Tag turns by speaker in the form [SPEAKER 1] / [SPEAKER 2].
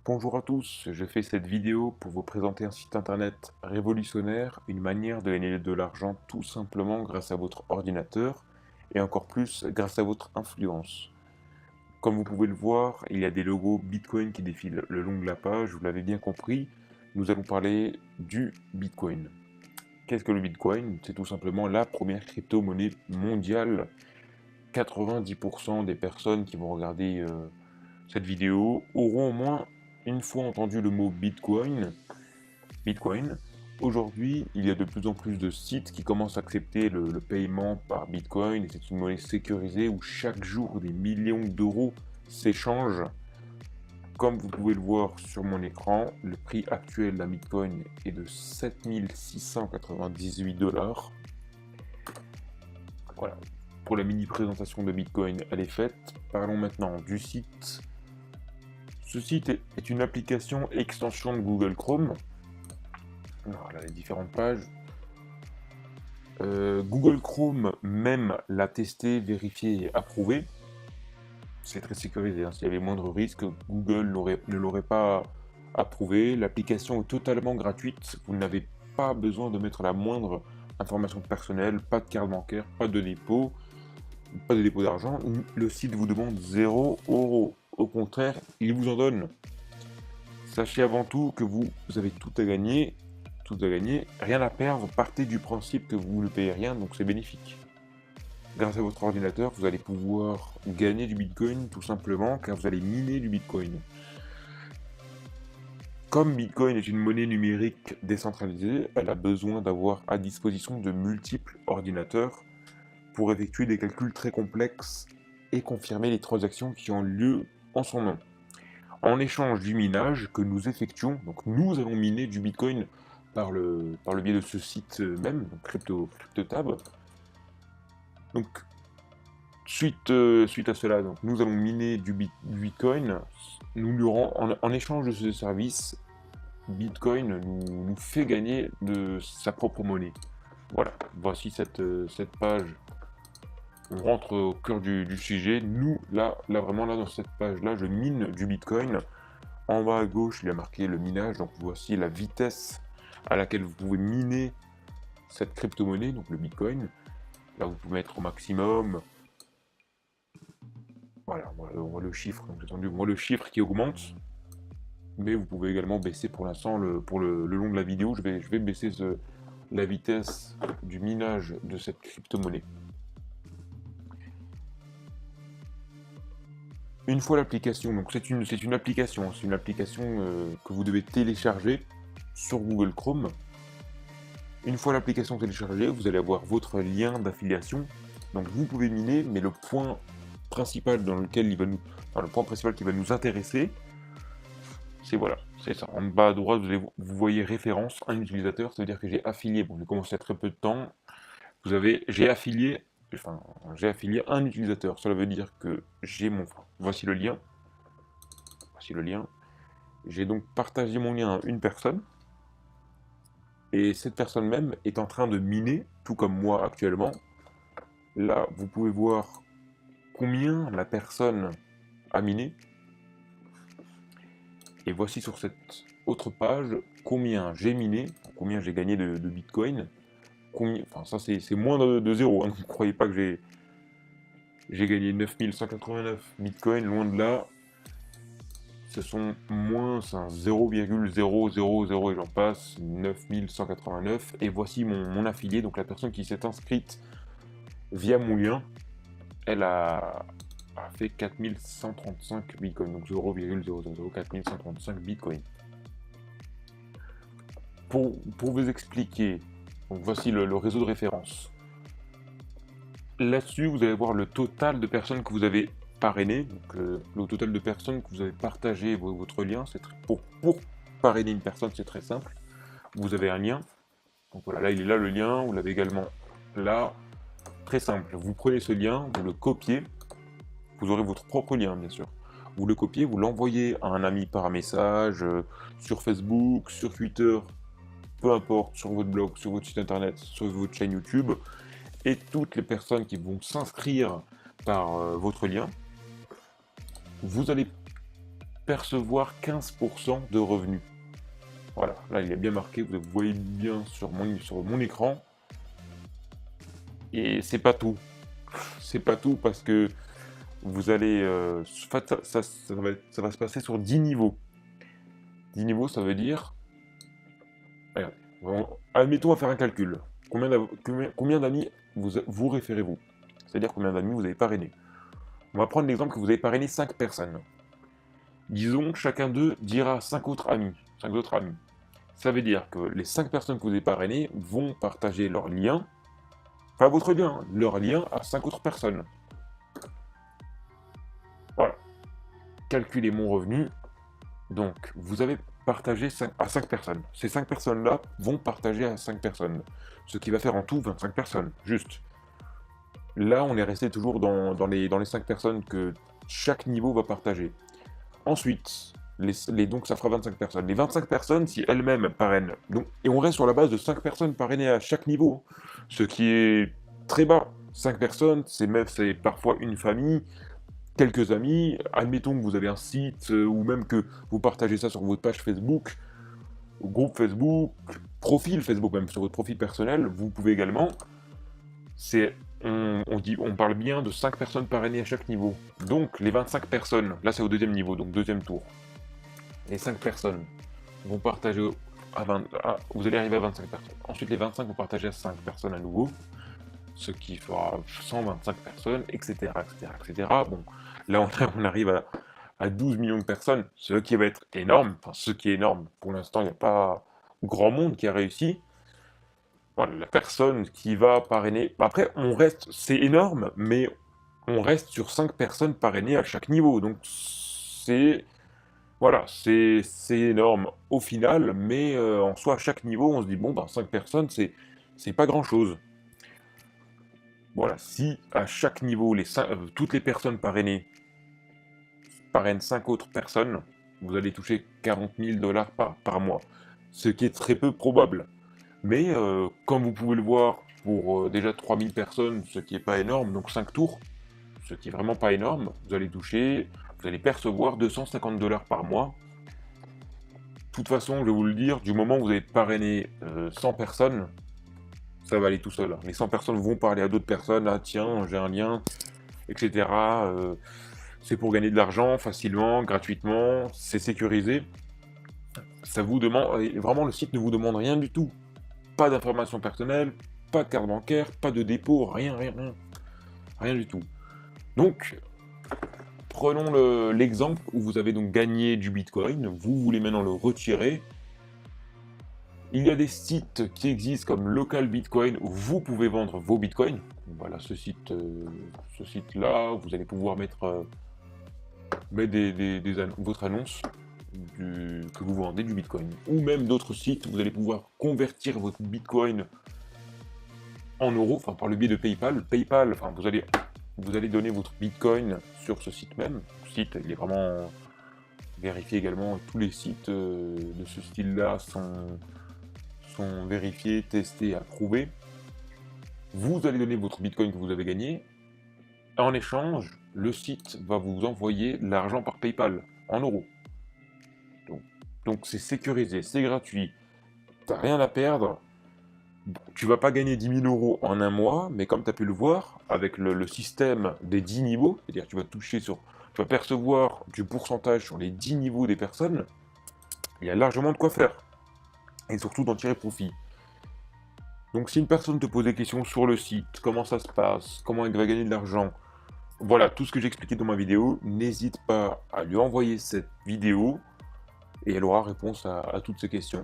[SPEAKER 1] Bonjour à tous, je fais cette vidéo pour vous présenter un site internet révolutionnaire, une manière de gagner de l'argent tout simplement grâce à votre ordinateur et encore plus grâce à votre influence. Comme vous pouvez le voir, il y a des logos Bitcoin qui défilent le long de la page, vous l'avez bien compris, nous allons parler du Bitcoin. Qu'est-ce que le Bitcoin? C'est tout simplement la première crypto-monnaie mondiale. 90% des personnes qui vont regarder cette vidéo auront au moins une fois entendu le mot Bitcoin. Bitcoin. Aujourd'hui, il y a de plus en plus de sites qui commencent à accepter le paiement par Bitcoin et c'est une monnaie sécurisée où chaque jour des millions d'euros s'échangent. Comme vous pouvez le voir sur mon écran, le prix actuel d'un Bitcoin est de 7698 $. Voilà. Pour la mini présentation de Bitcoin, elle est faite. Parlons maintenant du site. Ce site est une application extension de Google Chrome. Voilà les différentes pages. Google Chrome même l'a testé, vérifié et approuvé. C'est très sécurisé, hein. S'il y avait moindre risque, Google ne l'aurait pas approuvé. L'application est totalement gratuite. Vous n'avez pas besoin de mettre la moindre information personnelle, pas de carte bancaire, pas de dépôt d'argent. Le site vous demande 0 €. Au contraire, il vous en donne. Sachez avant tout que vous avez tout à gagner, rien à perdre. Partez du principe que vous ne payez rien, donc c'est bénéfique. Grâce à votre ordinateur, vous allez pouvoir gagner du Bitcoin tout simplement car vous allez miner du Bitcoin. Comme Bitcoin est une monnaie numérique décentralisée, elle a besoin d'avoir à disposition de multiples ordinateurs pour effectuer des calculs très complexes et confirmer les transactions qui ont lieu en son nom. En échange du minage que nous effectuons, donc nous allons miner du Bitcoin par le biais de ce site même, donc CryptoTab. Donc suite à cela, donc, nous allons miner du Bitcoin. En échange de ce service, Bitcoin nous fait gagner de sa propre monnaie. Voilà, voici cette page. On rentre au cœur du sujet. Nous, là vraiment, là, dans cette page-là, je mine du Bitcoin. En bas à gauche, il y a marqué le minage. Donc, voici la vitesse à laquelle vous pouvez miner cette crypto-monnaie, donc le Bitcoin. Là, vous pouvez mettre au maximum. Voilà, on voit le chiffre, donc on voit le chiffre qui augmente. Mais vous pouvez également baisser pour l'instant, pour le long de la vidéo, je vais baisser la vitesse du minage de cette crypto-monnaie. Une fois l'application, donc c'est une application que vous devez télécharger sur Google Chrome. Une fois l'application téléchargée, vous allez avoir votre lien d'affiliation. Donc vous pouvez miner, mais le point principal le point principal qui va nous intéresser, c'est ça. En bas à droite, vous voyez référence, un utilisateur, ça veut dire que j'ai affilié. Bon, j'ai commencé à très peu de temps. J'ai affilié un utilisateur. Cela veut dire que voici le lien. J'ai donc partagé mon lien à une personne. Et cette personne même est en train de miner, tout comme moi actuellement. Là, vous pouvez voir combien la personne a miné. Et voici sur cette autre page combien j'ai miné, combien j'ai gagné de Bitcoin. Ça c'est moins de 0, hein. Ne croyez pas que j'ai gagné 9189 Bitcoin, loin de là. Ce sont moins 0,000 et j'en passe, 9189. Et voici mon affilié, donc la personne qui s'est inscrite via mon lien, elle a fait 4135 Bitcoin, donc 0,0004135 Bitcoin. Pour vous expliquer, donc voici le réseau de référence. Là-dessus, vous allez voir le total de personnes que vous avez parrainé, donc le total de personnes que vous avez partagé votre lien. Pour parrainer une personne, c'est très simple. Vous avez un lien, donc voilà, là il est là le lien, vous l'avez également là. Très simple, vous prenez ce lien, vous le copiez, vous aurez votre propre lien bien sûr. Vous le copiez, vous l'envoyez à un ami par message, sur Facebook, sur Twitter, peu importe, sur votre blog, sur votre site internet, sur votre chaîne YouTube, et toutes les personnes qui vont s'inscrire par votre lien, vous allez percevoir 15% de revenus. Voilà, là il est bien marqué, vous voyez bien sur mon écran. Et c'est pas tout. C'est pas tout parce que vous allez... ça va se passer sur 10 niveaux. 10 niveaux, ça veut dire... Regardez, admettons à faire un calcul. Combien d'amis vous référez-vous? C'est-à-dire combien d'amis vous avez parrainé. On va prendre l'exemple que vous avez parrainé 5 personnes. Disons que chacun d'eux dira 5 autres amis. 5 autres amis. Ça veut dire que les 5 personnes que vous avez parrainées vont partager leur lien, pas votre lien, leur lien à 5 autres personnes. Voilà. Calculez mon revenu. Donc, vous avez partagé à 5 personnes. Ces 5 personnes-là vont partager à 5 personnes. Ce qui va faire en tout 25 personnes, juste. Là, on est resté toujours dans les 5 personnes que chaque niveau va partager. Ensuite, donc ça fera 25 personnes. Les 25 personnes, si elles-mêmes parrainent, et on reste sur la base de 5 personnes parrainées à chaque niveau, ce qui est très bas. 5 personnes, c'est parfois une famille, quelques amis. Admettons que vous avez un site, ou même que vous partagez ça sur votre page Facebook, groupe Facebook, profil Facebook, même sur votre profil personnel, vous pouvez également. On parle bien de 5 personnes parrainées à chaque niveau. Donc, les 25 personnes, là c'est au deuxième niveau, donc deuxième tour. Les 5 personnes vont partager vous allez arriver à 25 personnes. Ensuite, les 25 vont partager à 5 personnes à nouveau, ce qui fera 125 personnes, etc., etc., etc. Bon, là on arrive à 12 millions de personnes, ce qui va être énorme. Enfin, ce qui est énorme, pour l'instant, il n'y a pas grand monde qui a réussi. Voilà, la personne qui va parrainer... Après, c'est énorme, mais on reste sur 5 personnes parrainées à chaque niveau. Donc, voilà, c'est énorme au final, mais en soi, à chaque niveau, on se dit, bon, 5 personnes, c'est pas grand-chose. Voilà, si à chaque niveau, toutes les personnes parrainées parrainent 5 autres personnes, vous allez toucher 40 000 $ par mois. Ce qui est très peu probable. Mais comme vous pouvez le voir, pour déjà 3000 personnes, ce qui n'est pas énorme, donc 5 tours, ce qui est vraiment pas énorme, vous allez percevoir 250 $ par mois. De toute façon, je vais vous le dire, du moment où vous avez parrainé 100 personnes, ça va aller tout seul. Les 100 personnes vont parler à d'autres personnes, ah tiens, j'ai un lien, etc. C'est pour gagner de l'argent facilement, gratuitement, c'est sécurisé. Ça vous demande, vraiment le site ne vous demande rien du tout. Pas d'informations personnelles, pas de carte bancaire, pas de dépôt, rien du tout. Donc, prenons l'exemple où vous avez donc gagné du Bitcoin, vous voulez maintenant le retirer. Il y a des sites qui existent comme Local Bitcoin où vous pouvez vendre vos Bitcoins. Voilà ce site-là, vous allez pouvoir mettre votre annonce que vous vendez du Bitcoin. Ou même d'autres sites où vous allez pouvoir convertir votre Bitcoin en euros, enfin par le biais de PayPal. PayPal, enfin vous allez donner votre Bitcoin sur ce site même. Le site, il est vraiment vérifié également. Tous les sites de ce style-là sont vérifiés, testés, approuvés. Vous allez donner votre Bitcoin que vous avez gagné. En échange, le site va vous envoyer l'argent par PayPal en euros. Donc c'est sécurisé, c'est gratuit, t'as rien à perdre. Tu vas pas gagner 10 000 € en un mois, mais comme tu as pu le voir, avec le système des 10 niveaux, c'est-à-dire que tu vas percevoir du pourcentage sur les 10 niveaux des personnes, il y a largement de quoi faire. Et surtout d'en tirer profit. Donc si une personne te pose des questions sur le site, comment ça se passe, comment elle va gagner de l'argent, voilà tout ce que j'ai expliqué dans ma vidéo, n'hésite pas à lui envoyer cette vidéo, et elle aura réponse à toutes ces questions.